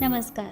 નમસ્કાર.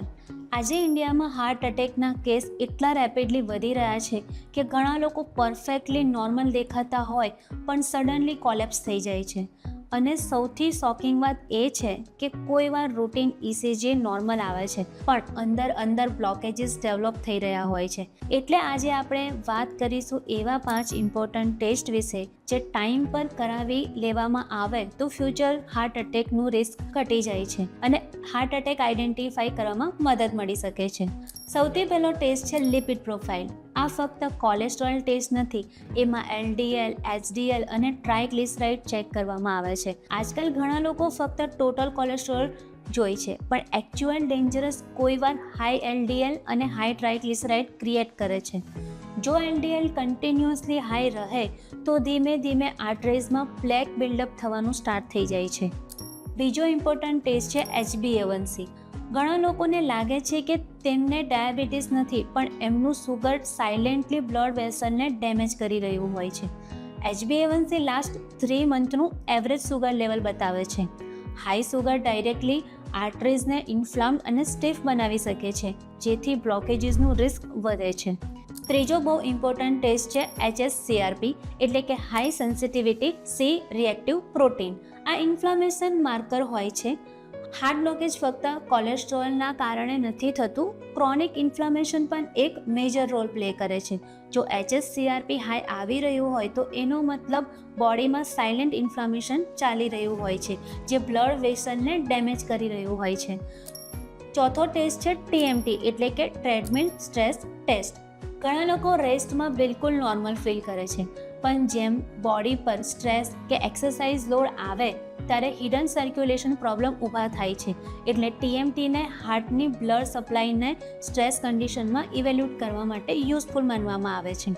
આજે ઇન્ડિયામાં હાર્ટ એટેકના કેસ એટલા રેપિડલી વધી રહ્યા છે કે ઘણા લોકો પરફેક્ટલી નોર્મલ દેખાતા હોય પણ સડનલી કોલેપ્સ થઈ જાય છે. અને સૌથી શોકિંગ વાત એ છે કે કોઈ વાર રૂટીન ઇસીજી નોર્મલ આવે છે પણ અંદર બ્લોકેજીસ ડેવલપ થઈ રહ્યા હોય છે. એટલે આજે આપણે વાત કરીશું એવા 5 ઇમ્પોર્ટન્ટ ટેસ્ટ વિશે જે ટાઈમ પર કરાવી લેવામાં આવે તો ફ્યુચર હાર્ટ એટેકનું રિસ્ક ઘટી જાય છે અને હાર્ટ એટેક આઈડેન્ટિફાઈ કરવામાં મદદ મળી શકે છે. સૌથી પહેલો ટેસ્ટ છે લિપિડ પ્રોફાઇલ. આ ફક્ત કોલેસ્ટ્રોલ ટેસ્ટ નથી, એમાં LDL, HDL અને ટ્રાઇગ્લિસરાઇડ ચેક કરવામાં આવે છે. આજકાલ ઘણા લોકો ફક્ત ટોટલ કોલેસ્ટ્રોલ જોઈ છે પણ એકચ્યુઅલ ડેન્જરસ કોઈ વાર હાઈ LDL અને હાઈ ટ્રાઇગ્લિસરાઇડ ક્રિએટ કરે છે. જો LDL કન્ટિન્યુઅસલી હાઈ રહે તો ધીમે ધીમે આર્ટરીઝમાં પ્લેક બિલ્ડઅપ થવાનું સ્ટાર્ટ થઈ જાય છે. બીજો ઇમ્પોર્ટન્ટ ટેસ્ટ છે HbA1c. ઘણા લોકોને લાગે છે કે તેમને ડાયાબિટીસ નથી પણ એમનું સુગર સાયલેન્ટલી બ્લડ વેસલને ડેમેજ કરી રહ્યું હોય છે. HbA1c લાસ્ટ 3 મંથનું એવરેજ સુગર લેવલ બતાવે છે. હાઈ સુગર ડાયરેક્ટલી આર્ટરીઝને ઇન્ફ્લામ્ડ અને સ્ટીફ બનાવી શકે છે, જેથી બ્લોકેજીસનું રિસ્ક વધે છે. ત્રીજો બહુ ઇમ્પોર્ટન્ટ ટેસ્ટ છે HSCRP એટલે કે high sensitivity C reactive protein. આ ઇન્ફ્લામેશન માર્કર હોય છે. હાર્ટ બ્લોકેજ ફક્ત કોલેસ્ટ્રોલના કારણે નથી થતું, ક્રોનિક ઇન્ફ્લામેશન પણ એક મેજર રોલ પ્લે કરે છે. જો HSCRP હાઈ આવી રહ્યું હોય તો એનો મતલબ બોડીમાં સાયલેન્ટ ઇન્ફ્લામેશન ચાલી રહ્યું હોય છે, જે બ્લડ વેસલને ડેમેજ કરી રહ્યું હોય છે. ચોથો ટેસ્ટ છે TMT એટલે કે ટ્રેડમિલ સ્ટ્રેસ ટેસ્ટ. ઘણા લોકો રેસ્ટમાં બિલકુલ નોર્મલ ફીલ કરે છે પણ જેમ બોડી પર સ્ટ્રેસ કે એક્સરસાઇઝ લોડ આવે ત્યારે હિડન સર્ક્યુલેશન પ્રોબ્લેમ ઊભા થાય છે. એટલે TMTને હાર્ટની બ્લડ સપ્લાયને સ્ટ્રેસ કન્ડિશનમાં ઇવેલ્યુએટ કરવા માટે યુઝફુલ માનવામાં આવે છે.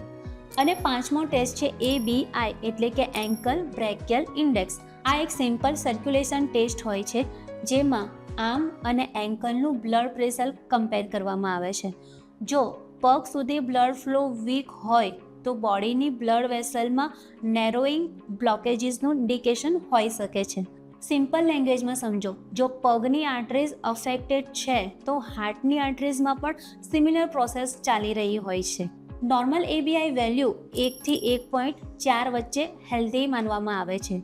અને પાંચમો ટેસ્ટ છે ABI એટલે કે એન્કલ બ્રેકિયલ ઇન્ડેક્સ. આ એક સિમ્પલ સર્ક્યુલેશન ટેસ્ટ હોય છે જેમાં આર્મ અને એન્કલનું બ્લડ પ્રેશર કમ્પેર કરવામાં આવે છે. જો પગ સુધી બ્લડ ફ્લો વીક હોય તો બોડીની બ્લડ વેસલમાં નેરોઈંગ બ્લોકેજીસનું ઇન્ડિકેશન હોઈ શકે છે. સિમ્પલ લેંગ્વેજમાં સમજો, જો પગની આર્ટરીઝ અફેક્ટેડ છે તો હાર્ટની આર્ટરીઝમાં પણ સિમિલર પ્રોસેસ ચાલી રહી હોય છે. નોર્મલ ABI વેલ્યુ 1 થી 1.4 વચ્ચે હેલ્ધી માનવામાં આવે છે.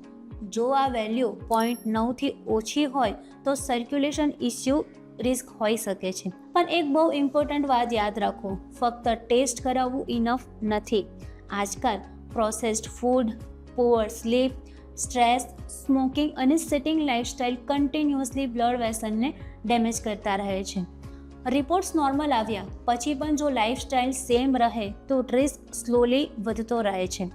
જો આ વેલ્યુ 0.9 થી ઓછી હોય તો સર્ક્યુલેશન ઇસ્યુ રિસ્ક હોઈ શકે છે. પણ એક બહુ ઇમ્પોર્ટન્ટ વાત યાદ રાખો, ફક્ત ટેસ્ટ કરાવવું ઇનફ નથી. આજકાલ processed food, poor sleep, stress, smoking અને સિટિંગ લાઇફસ્ટાઇલ કન્ટિન્યુઅસલી બ્લડ વેસલને ડેમેજ કરતા રહે છે. રિપોર્ટ્સ નોર્મલ આવ્યા પછી પણ જો લાઇફસ્ટાઇલ સેમ રહે તો રિસ્ક સ્લોલી વધતો રહે છે.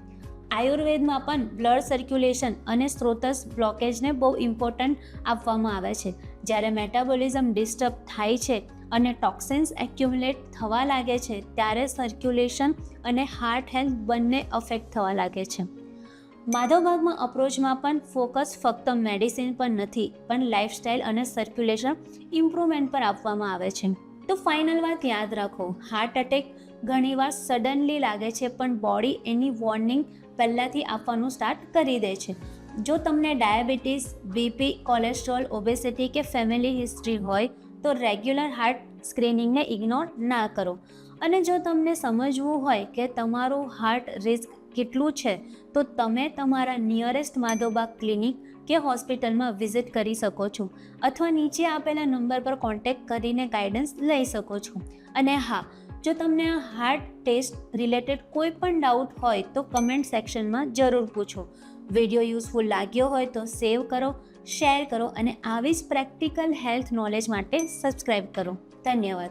આયુર્વેદમાં પણ બ્લડ સર્ક્યુલેશન અને સ્ત્રોતસ બ્લોકેજને બહુ ઇમ્પોર્ટન્ટ આપવામાં આવે છે. જ્યારે મેટાબોલિઝમ ડિસ્ટર્બ થાય છે અને ટોક્સિન્સ એક્યુમ્યુલેટ થવા લાગે છે ત્યારે સર્ક્યુલેશન અને હાર્ટ હેલ્થ બંને અફેક્ટ થવા લાગે છે. માધવબાગમાં અપ્રોચમાં પણ ફોકસ ફક્ત મેડિસિન પર નથી પણ લાઇફસ્ટાઇલ અને સર્ક્યુલેશન ઇમ્પ્રુવમેન્ટ પર આપવામાં આવે છે. તો ફાઇનલ વાત યાદ રાખો, હાર્ટ એટેક ઘણીવાર સડનલી લાગે છે પણ બોડી એની વોર્નિંગ પહેલાંથી આપવાનું સ્ટાર્ટ કરી દે છે. જો તમને ડાયાબિટીસ, BP, કોલેસ્ટ્રોલ, ઓબેસિટી કે ફેમિલી હિસ્ટ્રી હોય તો રેગ્યુલર હાર્ટ સ્ક્રીનિંગને ઇગ્નોર ના કરો. અને જો તમને સમજવું હોય કે તમારું હાર્ટ રિસ્ક કેટલું છે તો તમે તમારા નિયરેસ્ટ માધવબાગ ક્લિનિક કે હોસ્પિટલમાં વિઝિટ કરી શકો છો અથવા નીચે આપેલા નંબર પર કોન્ટેક્ટ કરીને ગાઈડન્સ લઈ શકો છો. અને હા, જો તમને આ હાર્ટ ટેસ્ટ રિલેટેડ કોઈ પણ ડાઉટ હોય તો કમેન્ટ સેક્શનમાં જરૂર પૂછો. વિડીયો યુઝફુલ લાગ્યો હોય તો સેવ કરો, શેર કરો અને આવી જ પ્રેક્ટિકલ હેલ્થ નોલેજ માટે સબસ્ક્રાઈબ કરો. ધન્યવાદ.